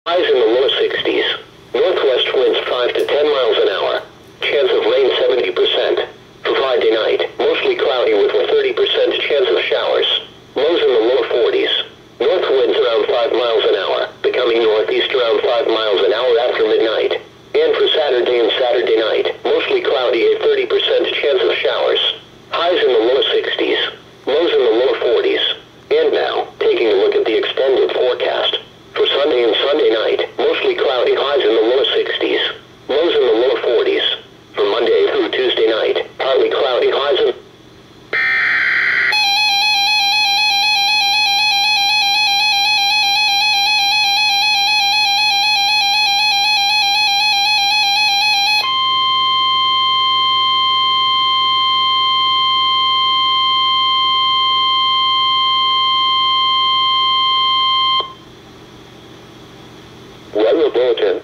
Highs in the low 60s. Northwest winds 5 to 10 miles an hour. Chance of rain 70%. For Friday night, mostly cloudy with a 30% chance of showers. Lows in the low 40s. North winds around 5 miles an hour, becoming northeast around 5 miles an hour after midnight. And for Saturday and Saturday night, mostly cloudy, a 30% chance of showers. Highs in the low 60s. Lows in the low 40s. And now, taking a look at the extended forecast. For Sunday and Sunday night, mostly cloudy, highs in the low 60s. Lows in the low 40s. For Monday through Tuesday night, partly cloudy, highs in... Weather bulletin.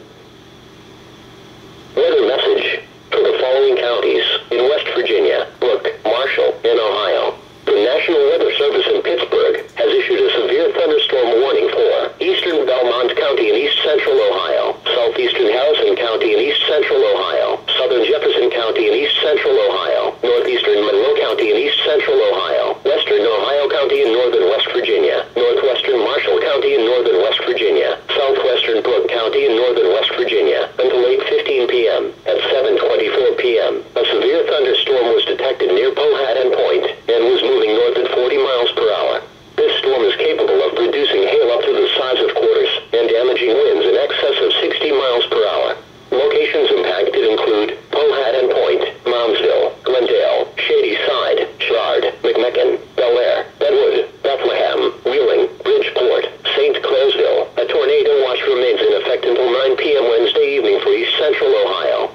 Weather message for the following counties in West Virginia, Brooke, Marshall, and Ohio. The National Weather Service in Pittsburgh has issued a severe thunderstorm warning for eastern Belmont County and east central Ohio, southeastern Harrison County and east central Ohio, southern Jefferson County and east central Ohio, northeastern Monroe County and east central Ohio, western Ohio County and northern West Virginia, northwestern Marshall County and northern West Virginia, southwestern Brooke County and northern West Virginia, until 8:15 p.m. At 7:24 p.m., a severe thunderstorm was detected near Powhatan Point and was moving north at 40 miles per hour. This storm is capable of producing hail up to the size of quarters and damaging winds in excess of 60 miles per hour. Locations impacted include Powhatan Point, Moundsville, Glendale, Shady Side, Shard, McMecken, Bel Air, Bedwood, Bethlehem, Wheeling, Bridgeport, St. Clairsville. A tornado watch remains in effect until 9 p.m. Wednesday evening for east central Ohio.